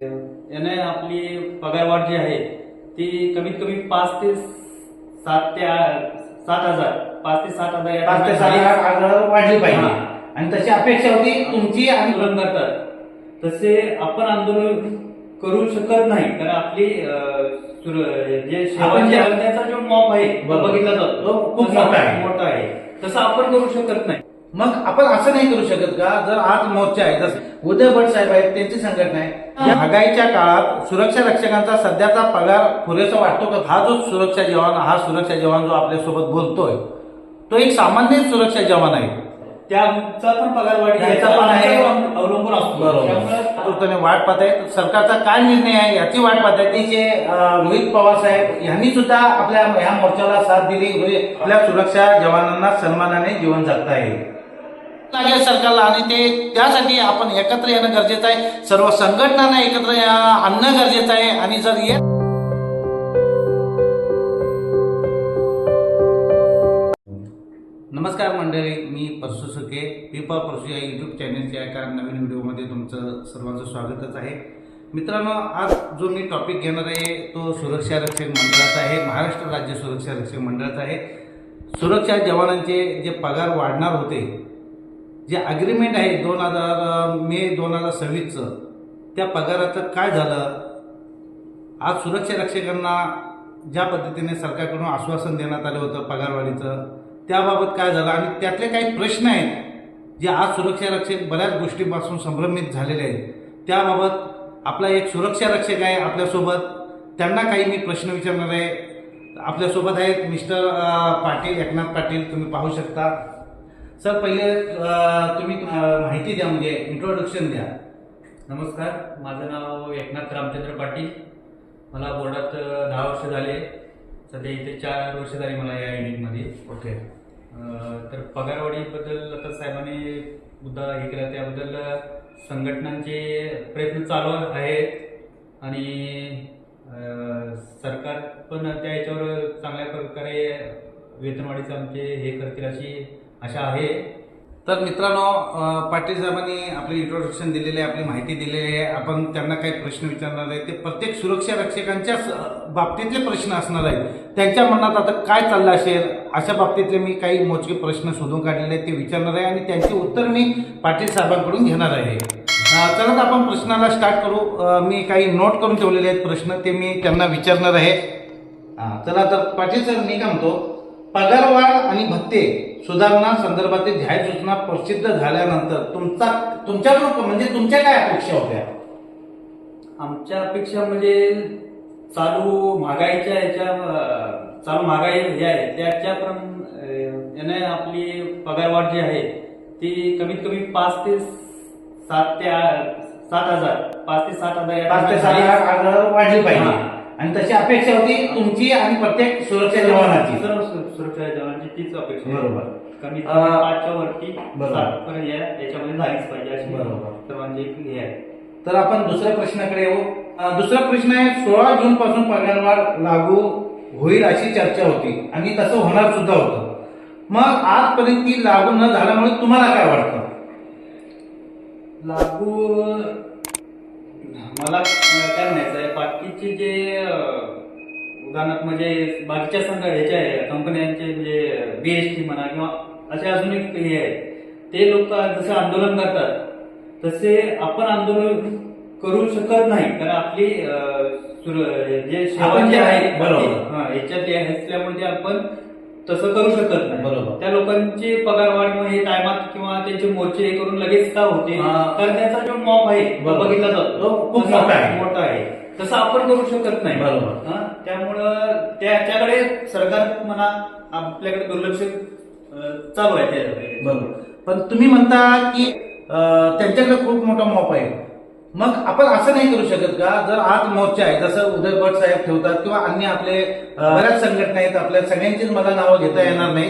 याने आपली पगारवाढ जी आहे ती कमीत कमी 5 ते 7 हजार 5 ते 7 हजार या 5 ते 7 ठिकाणी हजार वाढली पाहिजे हा. आणि तशी अपेक्षा होती तुमची आणि आंदोलन करतात. तसे आपण आंदोलन करू शकत नाही कारण आपली जे आपण जे- करण्याचा जो मॉप आहे तो बरोबर. बघितला जातो तो खूप मोठा आहे. मोठा आहे. तसं आपण करू शकत नाही. मग आपण असं नाही करू शकत का जर आज मोर्चा आहे जसं उदय भट साहेब आहेत त्यांची संघटना आहे या महागाईच्या काळात सुरक्षा रक्षकांचा सध्याचा पगार पुरेसा वाटतो का हा जो सुरक्षा जवान जो आपल्यासोबत बोलतोय तो एक सामान्य सुरक्षा जवान आहे त्याचा पण पगारवाढी त्याचा पण आहे. अवलंबून असतो. त्यामुळे बरोबर वाट पाहत आहे सरकारचा काय निर्णय आहे याची वाट पाहत आहे तिचे रोहित पवार साहेब यांनी सुद्धा आपल्या ह्या मोर्चाला साथ दिली आपल्या सुरक्षा जवानांना सन्मानाने जीवन जगता येईल लागेल सरकारला आणि ते त्यासाठी आपण एकत्र येणं गरजेचं आहे सर्व संघटनांना एकत्र आणणं गरजेचं आहे आणि जर नमस्कार मंडळी मी परसू सुके पिपा परसू या यूट्यूब चॅनलच्या एका नवीन व्हिडिओमध्ये तुमचं सर्वांचं स्वागतच आहे. मित्रांनो आज जो मी टॉपिक घेणार आहे तो सुरक्षा रक्षक मंडळाचा आहे. महाराष्ट्र राज्य सुरक्षा रक्षक मंडळाचा आहे. सुरक्षा जवानांचे जे पगार वाढणार होते जे अग्रीमेंट आहे 2000 मे 2026चं त्या पगाराचं काय झालं. आज सुरक्षा रक्षकांना ज्या पद्धतीने सरकारकडून आश्वासन देण्यात आलं होतं पगारवाढीचं त्याबाबत काय झालं आणि त्यातले काही प्रश्न आहेत जे आज सुरक्षा रक्षक बऱ्याच गोष्टींपासून संभ्रमित झालेले आहेत. त्याबाबत आपला एक सुरक्षा रक्षक आहे आपल्यासोबत त्यांना काही मी प्रश्न विचारणार आहे. आपल्यासोबत आहेत मिस्टर पाटील एकनाथ पाटील तुम्ही पाहू शकता. सर पहिले तुम्ही माहिती द्या म्हणजे इंट्रोडक्शन द्या. नमस्कार, माझं नाव एकनाथ रामचंद्र पाटील. मला बोर्डात 10 वर्ष झाले. सध्या इथे 4 वर्ष झाली मला या युनिटमध्ये. ओके. तर पगारवाढीबद्दल आता साहेबांनी मुद्दा हे केला त्याबद्दल संघटनांचे प्रयत्न चालू आहेत आणि सरकार पण त्या याच्यावर चांगल्या प्रकारे वेतनवाढीचं आमचे हे करतील अशी आशा आहे. तर मित्रांनो पाटील साहेबांनी आपले इंट्रोडक्शन दिलेले आहे आपली माहिती दिलेली आहे. आपण त्यांना काही प्रश्न विचारणार आहे ते प्रत्येक सुरक्षा रक्षकांच्या बाबतीतले प्रश्न असणार आहेत. त्यांच्या मनात आता काय चाललं असेल अशा बाबतीतले मी काही मोजके प्रश्न शोधून काढलेले आहेत ते विचारणार आहे आणि त्यांचे उत्तर मी पाटील साहेबांकडून घेणार आहे. चला तर आपण प्रश्नाला स्टार्ट करू. मी काही नोट करून ठेवलेले आहेत प्रश्न ते मी त्यांना विचारणार आहे. चला तर पाटील सर मी काय म्हणतो पगारवाढ आणि भत्ते सुधारणा संदर्भातील जाहीर सूचना प्रसिद्ध झाल्यानंतर तुमच्याकडून म्हणजे तुमच्या काय अपेक्षा होत्या. आमच्या अपेक्षा म्हणजे चालू महागाई हे आहे त्याच्यापर्यंत याने आपली पगारवाढ जी आहे ती कमीत कमी 5 ते 7 हजार 5 ते 7 हजार वाढली पाहिजे आणि तशी अपेक्षा होती तुमची आणि प्रत्येक सुरक्षा जवानाची. सर्व सुरक्षा जवानांची तीच अपेक्षा आहे. बरोबर. कमीत कमी 5च्या वरती बरोबर. 7 पर्यंत याच्यामध्ये झालीच पाहिजे अशी बरोबर. सर्वांची हे आहे. तर आपण दुसऱ्या प्रश्नाकडे येऊ. दुसरा प्रश्न आहे 16 जून पासून पगारवाढ लागू होईल अशी चर्चा होती आणि तसं होणार सुद्धा होतं. मग आजपर्यंत ती लागू न झाल्यामुळे तुम्हाला काय वाटतं. लागू मला काय म्हणायचं आहे बाकीचे जे उदाहरणार्थ म्हणजे बाकीच्या ह्याच्या कंपन्यांचे म्हणजे BHT म्हणा किंवा असे अजून एक हे आहे ते लोक जसं आंदोलन करतात तसे आपण आंदोलन करू शकत नाही कारण आपली जे आपण जे आहे, आहे बरोबर. याच्यात हे असल्यामुळे आपण तसं करू शकत नाही. बरोबर. त्या लोकांची पगारवाढ किंवा हे टायमात किंवा त्यांचे मोर्चे हे करून लगेच का होते तर त्याचा जो मॉप आहे तो बरोबर. बघितला जातो तो खूप मोठा आहे. मोठा आहे तसं आपण करू शकत नाही. बरोबर. त्यामुळं त्याच्याकडे सरकार म्हणा आपल्याकडे दुर्लक्ष चालू आहे त्याच्याकडे. बरोबर. पण तुम्ही म्हणता की त्यांच्याकडे खूप मोठा मॉप आहे. मग आपण असं नाही करू शकत का जर आज मोर्चा आहे जसं उदय भट साहेब ठेवतात किंवा अन्य आपले बऱ्याच संघटना आहेत आपल्या सगळ्यांचीच मला नावं घेता येणार नाही.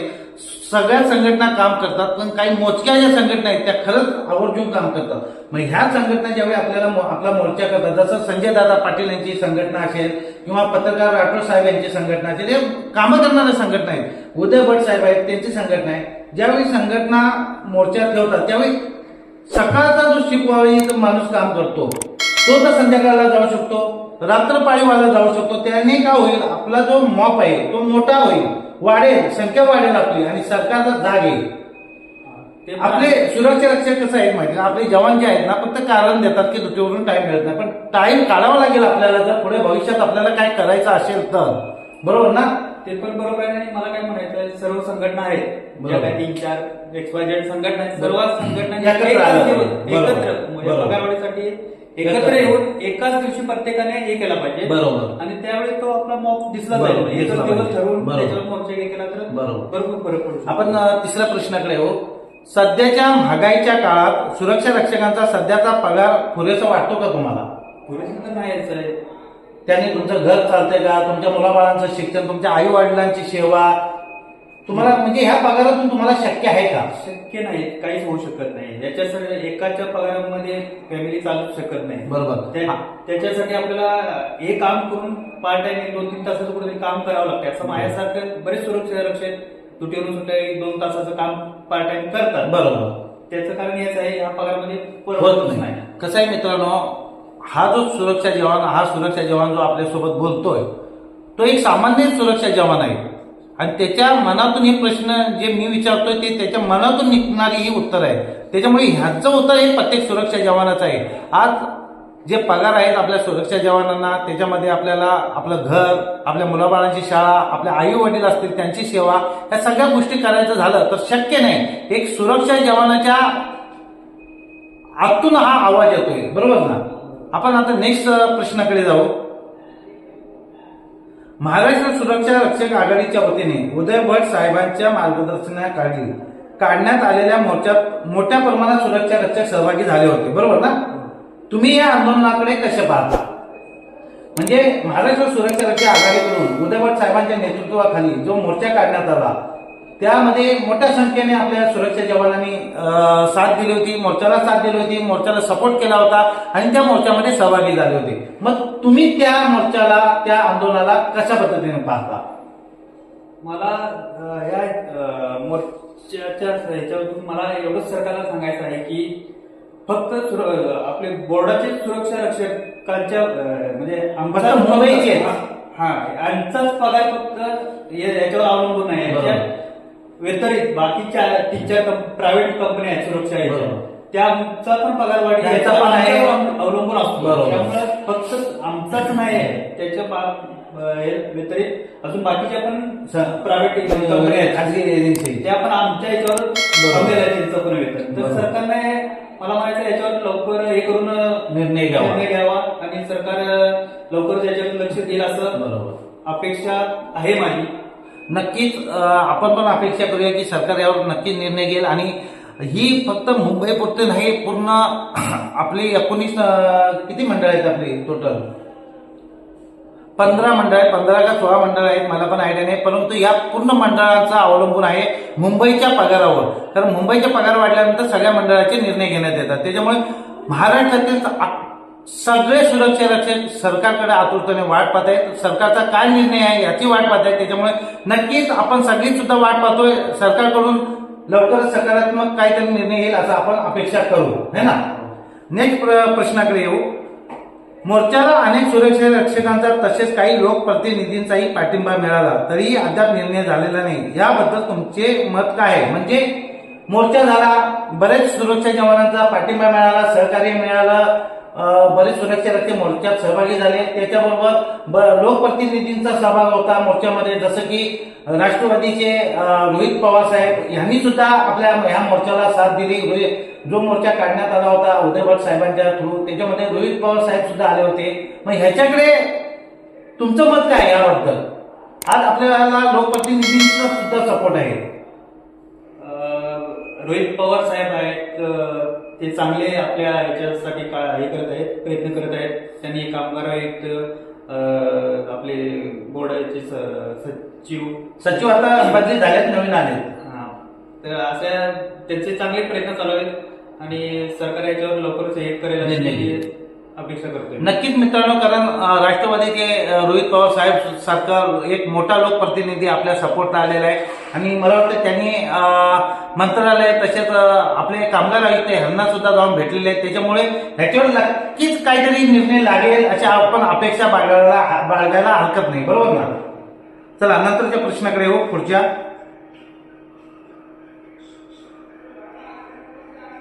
सगळ्या संघटना काम करतात पण काही मोजक्या ज्या संघटना आहेत त्या खरंच आवर्जून काम करतात. मग ह्या संघटना ज्यावेळी आपल्याला आपला मोर्चा करतात जसं संजय दादा पाटील यांची संघटना असेल किंवा पत्रकार राठोड साहेब यांची संघटना असेल हे कामं करणाऱ्या संघटना आहेत. उदय भट साहेब आहेत त्यांची संघटना आहे. ज्यावेळी संघटना मोर्चा ठेवतात त्यावेळी सकाळचा जो शिकवाळी माणूस काम करतो तो तर संध्याकाळला जाऊ शकतो, रात्रपाळीवाला जाऊ शकतो. त्याने काय होईल, आपला जो मॉप आहे तो मोठा होईल, वाढेल, संख्या वाढेल आपली आणि सरकारला जाग येईल. ते पण आपले सुरक्षा रक्षक कसं आहे माहिती, आपले जवान जे आहेत ना फक्त कारण देतात की ड्युटीवरून टाइम मिळत नाही, पण टाइम काढावा लागेल आपल्याला जर पुढे भविष्यात आपल्याला काय करायचं असेल तर. बरोबर ना? ते पण बरोबर आहे. आणि मला काय म्हणायचं आहे, सर्व संघटना आहेत ज्या बरोबर. काही 3-4 XYZ संघटना आहेत, सर्व संघटना एकत्र आल्या. बरोबर. एकत्र पगारवाढीसाठी एकत्र येऊन एकाच दिवशी प्रत्येकाने हे केला पाहिजे. बरोबर. आणि त्यावेळी तो आपला मॉप दिसला बरोबर, जाईल. एकच दिसला दिवस पाहिजे. ठरवून बरोबर. त्याच्यावर मोर्चा हे केला तर बरोबर. भरपूर फरक पडू शकतो. आपण तिसऱ्या प्रश्नाकडे येऊ. सध्याच्या महागाईच्या काळात सुरक्षा रक्षकांचा सध्याचा पगार पुरेसा वाटतो का तुम्हाला? पुरेसं तर नाही यायचं आहे. त्याने तुमचं घर चालतंय का, तुमच्या मुलाबाळांचं शिक्षण, तुमच्या आई वडिलांची सेवा तुम्हाला म्हणजे ह्या पगारातून तुम्हाला शक्य आहे का? शक्य नाही, काहीच होऊ शकत नाही. याच्यासाठी एकाच्या पगारामध्ये फॅमिली चालू शकत नाही. बरोबर. त्याच्यासाठी आपल्याला हे काम करून पार्ट टाइम 2-3 तासाचं कुठेतरी काम करावं लागतं. असं माझ्यासारखं बरेच सुरक्षा रक्षक ड्युटीवरून सुद्धा 1-2 तासाचं काम पार्ट टाइम करतात. बरोबर. त्याचं कारण हेच आहे, ह्या पगारामध्ये होत परवडतच नाही. नाही. कसं आहे मित्रांनो, हा सुरक्षा जवान जो आपल्यासोबत बोलतोय तो एक सामान्य सुरक्षा जवान आहे आणि त्याच्या मनातून हे प्रश्न जे मी विचारतोय ते त्याच्या मनातून निघणारी ही उत्तर आहे. त्याच्यामुळे ह्याचं उत्तर हे प्रत्येक सुरक्षा जवानाचं आहे. आज जे पगार आहेत आपल्या सुरक्षा जवानांना, त्याच्यामध्ये आपल्याला आपलं घर, आपल्या मुलाबाळांची शाळा, आपल्या आई वडील असतील त्यांची सेवा, या सगळ्या गोष्टी करायचं झालं तर शक्य नाही. एक सुरक्षा जवानाच्या आतून हा आवाज येतोय. बरोबर ना? आपण आता नेक्स्ट प्रश्नाकडे जाऊ. महाराष्ट्र सुरक्षा रक्षक आघाडीच्या वतीने उदय भट साहेबांच्या मार्गदर्शनाखाली काढण्यात आलेल्या मोर्चात मोठ्या प्रमाणात सुरक्षा रक्षक सहभागी झाले होते. बरोबर ना? तुम्ही या आंदोलनाकडे कसे पाहता? म्हणजे महाराष्ट्र सुरक्षा रक्षक आघाडीकडून उदय भट साहेबांच्या नेतृत्वाखाली जो मोर्चा काढण्यात आला त्यामध्ये मोठ्या संख्येने आपल्या सुरक्षा जवानांनी साथ दिली होती, मोर्चाला साथ दिली होती, मोर्चाला सपोर्ट केला होता आणि त्या मोर्चामध्ये सहभागी झाले होते. मग तुम्ही त्या मोर्चाला, त्या आंदोलनाला कशा पद्धतीने पाहता? मला या मोर्चाच्या ह्याच्यातून मला एवढंच सरकारला सांगायचं आहे की फक्त आपले बोर्डाचे सुरक्षा रक्षकांच्या म्हणजे आमचा मुंबईचे यांचाच पगार फक्त याच्यावर अवलंबून आहे. याच्या व्यतिरिक्त बाकीच्या 3-4 प्रायव्हेट कंपन्या आहेत सुरक्षा याच्या, त्यांचा पण पगार वाढ त्याचा पण आहे, अवलंबून असतो. बरोबर. त्यामुळे फक्त आमचाच नाही आहे, त्याच्या व्यतिरिक्त अजून बाकीच्या पण प्रायव्हेट कंपन्या आहेत खाजगी एजन्सी, त्या पण आमच्या याच्यावर थांबलेल्या आहेत त्यांचं पण वेतन. तर सरकारने मला म्हणायचं याच्यावर लवकर हे करून निर्णय घ्यावा आणि सरकार लवकर त्याच्यावर लक्ष देईल असं बरोबर अपेक्षा आहे माझी. नक्कीच आपण पण अपेक्षा करूया की सरकार यावर नक्की निर्णय घेईल. आणि ही फक्त मुंबई पुरते नाही, पूर्ण आपली 19 किती मंडळ आहेत आपली टोटल? 15 मंडळ आहेत, 15 का 16 मंडळ आहेत, मला पण आयडिया नाही. परंतु या पूर्ण मंडळाचा अवलंबून आहे मुंबईच्या पगारावर. कारण मुंबईचे पगार वाढल्यानंतर सगळ्या मंडळाचे निर्णय घेण्यात येतात. त्याच्यामुळे महाराष्ट्रातील सगळे सुरक्षा रक्षक सरकारकडे आतुरतेने वाट पाहत आहेत. सरकारचा काय निर्णय आहे याची वाट पाहत आहेत. त्याच्यामुळे नक्कीच आपण सगळी सुद्धा वाट पाहतोय. सरकारकडून लवकरच सकारात्मक काहीतरी निर्णय येईल असं आपण अपेक्षा करू, है ना? नेक्स्ट प्रश्नाकडे येऊ. मोर्चाला अनेक सुरक्षा रक्षकांचा तसेच काही लोकप्रतिनिधींचाही पाठिंबा मिळाला तरीही अद्याप निर्णय झालेला नाही. याबद्दल तुमचे मत काय आहे? म्हणजे मोर्चा झाला, बरेच सुरक्षा जवानांचा पाठिंबा मिळाला, सहकार्य मिळालं, बरेच सुरक्षा रक्षक मोर्चात सहभागी झाले. त्याच्याबरोबर लोकप्रतिनिधींचा सहभाग होता मोर्चामध्ये, जसं की राष्ट्रवादीचे रोहित पवार साहेब यांनी सुद्धा आपल्या ह्या मोर्चाला साथ दिली. जो मोर्चा काढण्यात आला होता उदय भट साहेबांच्या थ्रू, त्याच्यामध्ये रोहित पवार साहेब सुद्धा आले होते. मग ह्याच्याकडे तुमचं मत काय याबद्दल? आज आपल्याला लोकप्रतिनिधींचा सुद्धा सपोर्ट आहे. रोहित पवार साहेब आहेत, ते चांगले आपल्या ह्याच्यासाठी हे करत आहेत, प्रयत्न करत आहेत. त्यांनी कामगार आहेत, आपले बोर्डाचे सचिव आता बदली झाल्यात, नवीन आले. तर अशा त्यांचे चांगले प्रयत्न चालू आहेत आणि सरकार याच्यावर लवकरच हे करेल अपेक्षा करतोय. नक्कीच मित्रांनो, कारण राष्ट्रवादीचे रोहित पवार साहेब सारखा एक मोठा लोकप्रतिनिधी आपल्या सपोर्टला आलेला आहे आणि मला वाटतं त्यांनी मंत्रालय तसेच आपले कामगार आयुक्त यांना सुद्धा जाऊन भेटलेले आहेत. त्याच्यामुळे ह्याच्यावर नक्कीच काहीतरी निर्णय लागेल अशी आपण अपेक्षा बाळगायला हरकत नाही, बरोबर ना. चला नंतरच्या प्रश्नाकडे येऊ. पुढच्या,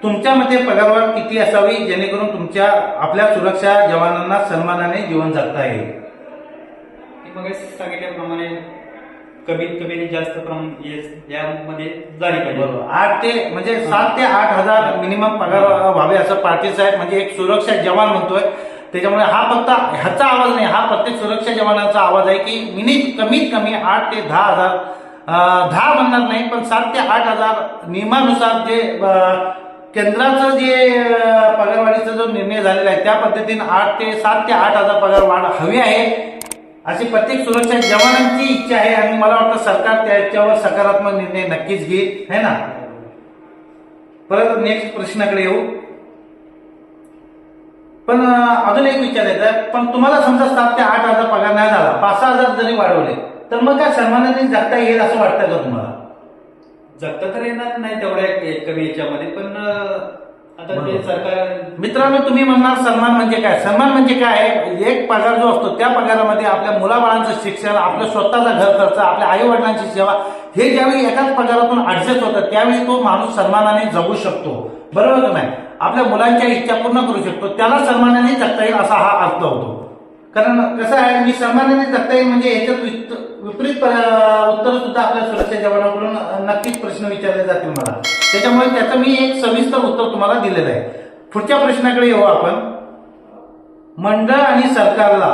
तुमच्या मते पगारवाढ किती असावी जेणेकरून तुमच्या आपल्या सुरक्षा जवानांना सन्मानाने जीवन जगता येईल? मग सांगितल्याप्रमाणे कमीत कमी जास्त यामध्ये झाली पाहिजे. बरोबर. 8 ते म्हणजे 7 ते 8 हजार मिनिमम पगार व्हावे असं पाटील साहेब म्हणजे एक सुरक्षा जवान म्हणतोय. त्याच्यामुळे हा फक्त ह्याचा आवाज नाही, हा प्रत्येक सुरक्षा जवानाचा आवाज आहे की कमीत कमी 8 ते 10 हजार, 10 म्हणणार नाही पण 7 ते 8 हजार नियमानुसार जे केंद्राचं जे पगारवाढीचा जो निर्णय झालेला आहे त्या पद्धतीने 7 ते 8 हजार पगार वाढ हवी आहे अशी प्रत्येक सुरक्षा जवानांची इच्छा आहे आणि मला वाटतं सरकार त्याच्यावर सकारात्मक निर्णय नक्कीच घेईल, है ना. परत नेक्स्ट प्रश्नाकडे येऊ. पण अजून एक विचारायचं आहे, पण तुम्हाला समजा 7 ते 8 हजार पगार नाही झाला, 5-6 हजार जरी वाढवले तर मग काय सन्मानाने जगता येईल असं वाटतं का तुम्हाला? जगता तर येणार नाही तेवढ्या कमी याच्यामध्ये, पण आता ते सरकार. मित्रांनो, तुम्ही म्हणणार सन्मान म्हणजे काय? सन्मान म्हणजे काय आहे? एक पगार जो असतो त्या पगारामध्ये आपल्या मुलाबाळांचं शिक्षण, आपलं स्वतःचा घर खर्च, आपल्या आई वडिलांची सेवा हे ज्यावेळी एकाच पगारातून ऍडजस्ट होतं त्यावेळी तो माणूस सन्मानाने जगू शकतो, बरोबर की नाही. आपल्या मुलांच्या इच्छा पूर्ण करू शकतो, त्याला सन्मानाने जगता येईल असा हा अर्थ होतो. कारण कसं आहे, मी सन्मानाने जगता येईल म्हणजे याच्यात विपरीत उत्तर सुद्धा आपल्या सुरक्षा जवानाकडून नक्कीच प्रश्न विचारले जातील मला. त्याच्यामुळे त्याचं मी एक सविस्तर उत्तर तुम्हाला दिलेलं आहे. पुढच्या प्रश्नाकडे येऊ आपण. मंडळ आणि सरकारला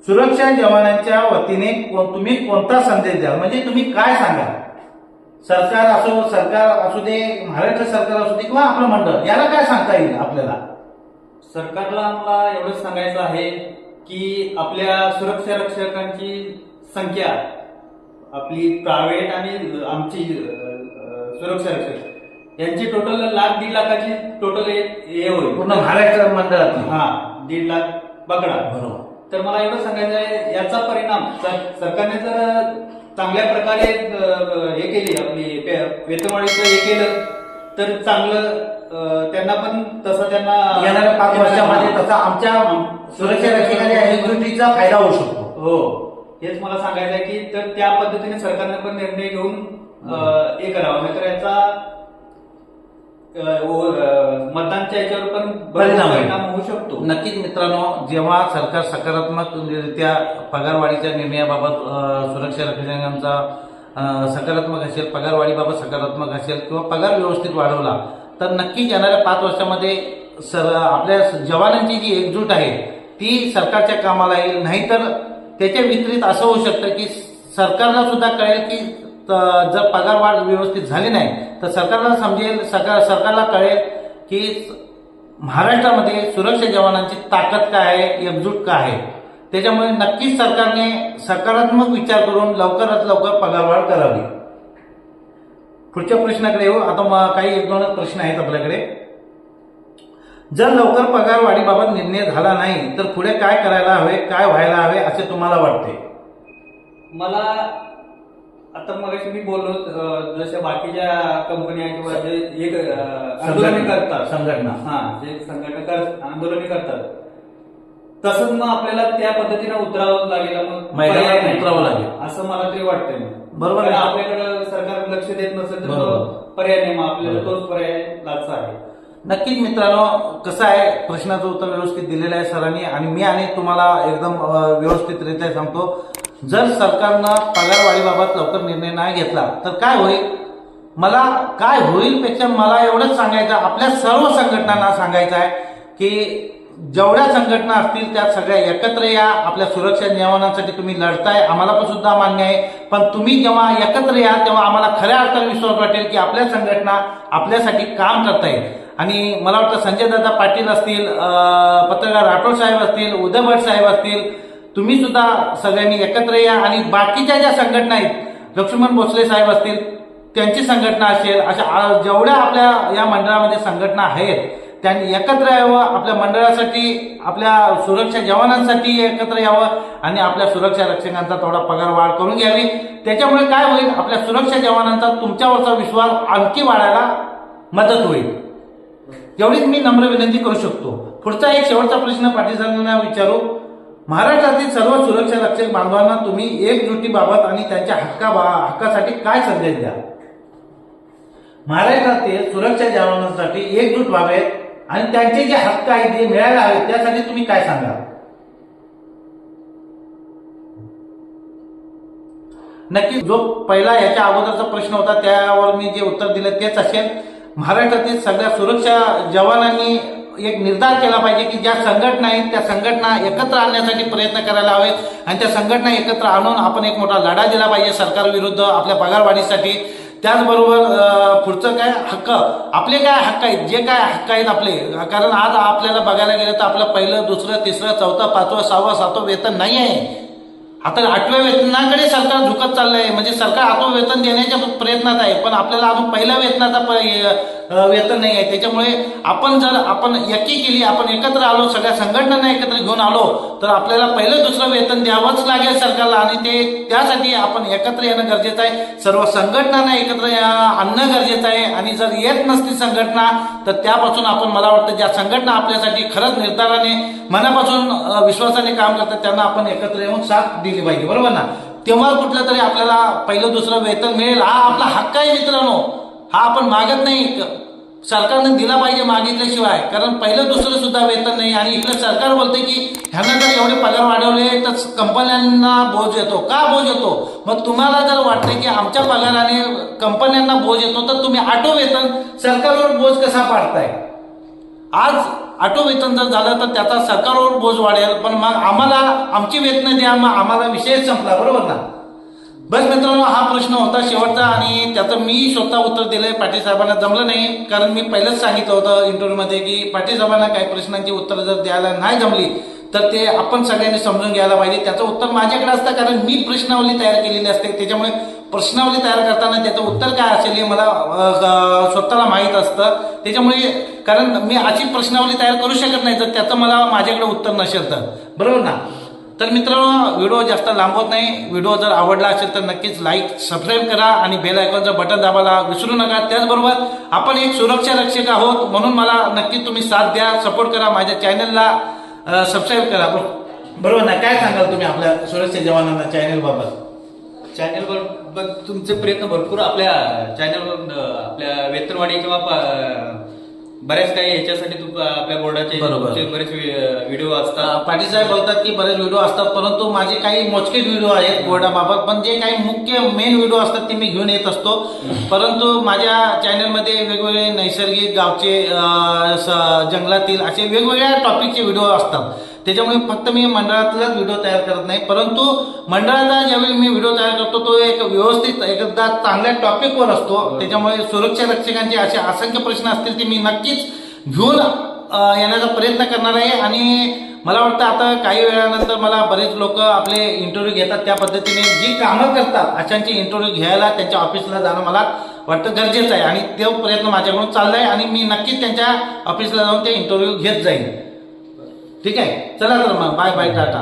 सुरक्षा जवानांच्या वतीने तुम्ही कोणता संदेश द्याल? म्हणजे तुम्ही काय सांगाल? सरकार असू दे, महाराष्ट्र सरकार असू दे किंवा आपलं मंडळ, याला काय सांगता येईल आपल्याला? सरकारला मला एवढंच सांगायचं आहे की आपल्या सुरक्षा रक्षकांची संख्या, आपली प्रायव्हेट आणि आमची सुरक्षा रक्षक यांची टोटल 1,00,000-1.5 लाखाची टोटल हे होईल पूर्ण महाराष्ट्र मंडळात. 1.5 लाख पकडा, बरोबर. तर मला एवढं सांगायचं आहे, याचा परिणाम सरकारने जर चांगल्या प्रकारे हे केली, आपली वेतनवाढीचं हे केलं तर चांगलं त्यांना पण तसं त्यांना येणाऱ्या 5 वर्षामध्ये तसा आमच्या सुरक्षा रक्षकांच्या एकजुटीचा फायदा होऊ शकतो. हो, हेच मला सांगायचं आहे की तर त्या पद्धतीने सरकारने पण निर्णय घेऊन हे करावं, नाहीतर याचा मतदानच्या याच्यावर पण परिणाम होऊ शकतो. नक्कीच मित्रांनो, जेव्हा सरकार सकारात्मकरित्या पगारवाढीच्या निर्णयाबाबत सुरक्षा रक्षकांचा सकारात्मक असेल, पगारवाढीबाबत सकारात्मक असेल किंवा पगार व्यवस्थित वाढवला तर नक्कीच येणाऱ्या 5 वर्षामध्ये आपल्या जवानांची जी एकजूट आहे ती सरकारच्या कामाला येईल. नाहीतर त्याच्या विपरीत असं होऊ शकतं की सरकारला सुद्धा कळेल की जर पगारवाढ व्यवस्थित झाली नाही तर सरकारला समजेल, सरकारला कळेल की महाराष्ट्रामध्ये सुरक्षा जवानांची ताकद काय आहे, एकजूट काय आहे. त्याच्यामुळे नक्कीच सरकारने सकारात्मक विचार करून लवकरात लवकर पगारवाढ करावी. पुढच्या प्रश्नाकडे येऊ. आता काही 1-2 प्रश्न आहेत आपल्याकडे. जर लवकर पगारवाढीबाबत निर्णय झाला नाही तर पुढे काय करायला हवे, काय व्हायला हवे असे तुम्हाला वाटते? मला आता मगाशी मी बोललो जशा बाकीच्या कंपन्या किंवा जे एक आंदोलने करतात, संघटना जे आंदोलने करतात, तसंच मग आपल्याला त्या पद्धतीने उतरावं लागेल, मग उतरावं लागेल असं मला तरी वाटतंय. बरोबर. आपल्याकडे सरकार लक्ष देत नसेल तर पर्याय नाही, मग आपल्याला तोच पर्याय लागचा आहे. नक्कीच मित्रांनो, कसं आहे, प्रश्नाचं उत्तर व्यवस्थित दिलेलं आहे सरांनी आणि मी तुम्हाला एकदम व्यवस्थितरित्या सांगतो. जर सरकारनं पगारवाढीबाबत लवकर निर्णय नाही घेतला तर काय होईल? मला काय होईल पेक्षा मला एवढंच सांगायचं, आपल्या सर्व संघटनांना सांगायचं आहे की जेवढ्या संघटना असतील त्या सगळ्या एकत्र या. आपल्या सुरक्षा जवानांसाठी तुम्ही लढताय, आम्हाला पण सुद्धा मान्य आहे, पण तुम्ही जेव्हा एकत्र याल तेव्हा आम्हाला खऱ्या अर्थाने विश्वास वाटेल की आपल्या संघटना आपल्यासाठी काम करतायत. आणि मला वाटतं संजय दादा पाटील असतील, पत्रकार राठोड साहेब असतील, उदय भट साहेब असतील, तुम्ही सुद्धा सगळ्यांनी एकत्र या. आणि बाकीच्या ज्या संघटना आहेत, लक्ष्मण भोसले साहेब असतील, त्यांची संघटना असेल, अशा जेवढ्या आपल्या या मंडळामध्ये संघटना आहेत त्यांनी एकत्र यावं, आपल्या मंडळासाठी, आपल्या सुरक्षा जवानांसाठी एकत्र यावं आणि आपल्या सुरक्षा रक्षकांचा थोडा पगार वाढ करून घ्यावी. त्याच्यामुळे काय होईल, आपल्या सुरक्षा जवानांचा तुमच्यावरचा विश्वास आणखी वाढायला मदत होईल. एवढीच मी नम्र विनंती करू शकतो. पुढचा एक शेवटचा प्रश्न पाटील साहेबांना विचारू. महाराष्ट्रातील सर्व सुरक्षा रक्षक बांधवांना तुम्ही एकजुटीबाबत आणि त्यांच्या हक्कासाठी काय संदेश द्या? महाराष्ट्रातील सुरक्षा जवानांसाठी एकजूट व्हावेत आणि त्यांचे जे हक्क आहेत ते मिळायला हवेत, त्यासाठी तुम्ही काय सांगा? नक्की जो पहिला याच्या अगोदरचा प्रश्न होता त्यावर मी जे उत्तर दिलं तेच असेल. महाराष्ट्रातील सगळ्या सुरक्षा जवानांनी एक निर्धार केला पाहिजे की ज्या संघटना आहेत त्या संघटना एकत्र आणण्यासाठी प्रयत्न करायला हवेत आणि त्या संघटना एकत्र आणून आपण एक मोठा लढा दिला पाहिजे सरकारविरुद्ध आपल्या पगारवाढीसाठी. त्याचबरोबर पुढचं काय हक्क, आपले काय हक्क आहेत, जे काय हक्क आहेत आपले, कारण आज आपल्याला बघायला गेलं तर आपलं पहिलं, दुसरं, तिसरं, चौथं, पाचवं, सहावं, सातवं वेतन नाही आहे. आता 8व्या वेतनाकडे सरकार झुकत चाललंय. म्हणजे सरकार 8वं वेतन देण्याच्या प्रयत्नात आहे, पण आपल्याला अजून पहिल्या वेतनाचा वेतन नाही आहे. त्याच्यामुळे आपण एकी केली, आपण एकत्र आलो, सगळ्या संघटनांना एकत्र घेऊन आलो तर आपल्याला पहिलं दुसरं वेतन द्यावंच लागेल सरकारला आणि त्यासाठी आपण एकत्र येणं गरजेचं आहे. सर्व संघटनांना एकत्र आणणं गरजेचं आहे आणि जर येत नसती संघटना तर त्यापासून मला वाटतं ज्या संघटना आपल्यासाठी खरंच निर्धाराने मनापासून विश्वासाने काम करतात त्यांना आपण एकत्र येऊन साथ दिली पाहिजे, बरोबर ना? तेव्हा कुठलं तरी आपल्याला पहिलं दुसरं वेतन मिळेल. हा आपला हक्क आहे मित्रांनो, हा आपण मागत नाही, सरकारने दिला पाहिजे मागितल्याशिवाय. कारण पहिलं दुसरं सुद्धा वेतन नाही आणि इकडे सरकार बोलते की ह्यांना जर एवढे पगार वाढवले तर कंपन्यांना बोज येतो. का बोज येतो? मग तुम्हाला जर वाटतं की आमच्या पगाराने कंपन्यांना बोज येतो तर तुम्ही ऑटो वेतन सरकारवर बोज कसा पाडताय? आज ऑटो वेतन जर झालं तर त्याचा सरकारवर बोज वाढेल, पण मग आम्हाला आमची वेतनं द्या, मग आम्हाला विषयच संपला, बरोबर ना? बस मित्रांनो, हा प्रश्न होता शेवटचा आणि त्याचं मी स्वतः उत्तर दिलंय. पाटील साहेबांना जमलं नाही, कारण मी पहिलंच सांगितलं होतं इंटरव्ह्यूमध्ये की पाटील साहेबांना काही प्रश्नांची उत्तरं जर द्यायला नाही जमली तर ते आपण सगळ्यांनी समजून घ्यायला पाहिजे. त्याचं उत्तर माझ्याकडे असतं, कारण मी प्रश्नावली तयार केलेली असते. त्याच्यामुळे प्रश्नावली तयार करताना त्याचं उत्तर काय असेल हे मला स्वतःला माहीत असतं. त्याच्यामुळे कारण मी अशी प्रश्नावली तयार करू शकत नाही जर त्याचं मला माझ्याकडे उत्तर नसेल तर, बरोबर ना? तर मित्रांनो, व्हिडिओ जास्त लांबवत नाही. व्हिडिओ जर आवडला असेल तर नक्कीच लाईक, सबस्क्राईब करा आणि बेल आयकॉनचं बटन दाबायला विसरू नका. त्याचबरोबर आपण एक सुरक्षा रक्षक आहोत म्हणून मला नक्की तुम्ही साथ द्या, सपोर्ट करा, माझ्या चॅनलला सबस्क्राईब करा, बरोबर ना? काय सांगाल तुम्ही आपल्या सुरक्षा जवानांना चॅनलबाबत? चॅनलवर तुमचे प्रयत्न भरपूर आपल्या चॅनलवर आपल्या वेतनवाढी किंवा बऱ्याच काही याच्यासाठी आपल्या बोर्डाचे बरेच व्हिडिओ असतात. पाटील साहेब बोलतात की बरेच व्हिडिओ असतात, परंतु माझे काही मोजकेच व्हिडिओ आहेत बोर्डाबाबत, पण जे काही मुख्य मेन व्हिडिओ असतात ते मी घेऊन येत असतो. परंतु माझ्या चॅनलमध्ये वेगवेगळे नैसर्गिक, गावचे, जंगलातील असे वेगवेगळ्या टॉपिकचे व्हिडिओ असतात. त्याच्यामुळे फक्त मी मंडळातलाच व्हिडिओ तयार करत नाही, परंतु मंडळाचा ज्यावेळी मी व्हिडिओ तयार करतो तो एक व्यवस्थित एकदा चांगल्या टॉपिकवर असतो. त्याच्यामुळे सुरक्षा रक्षकांचे असे असंख्य प्रश्न असतील ते मी नक्कीच घेऊन येण्याचा प्रयत्न करणार आहे. आणि मला वाटतं आता काही वेळानंतर मला बरेच लोक आपले इंटरव्ह्यू घेतात, त्या पद्धतीने जी कामं करतात अशांचे इंटरव्ह्यू घ्यायला त्यांच्या ऑफिसला जाणं मला वाटतं गरजेचं आहे आणि तो प्रयत्न माझ्याकडून चाललाय आणि मी नक्कीच त्यांच्या ऑफिसला जाऊन ते इंटरव्ह्यू घेत जाईन. ठीक आहे, चला तर मग बाय बाय, टाटा.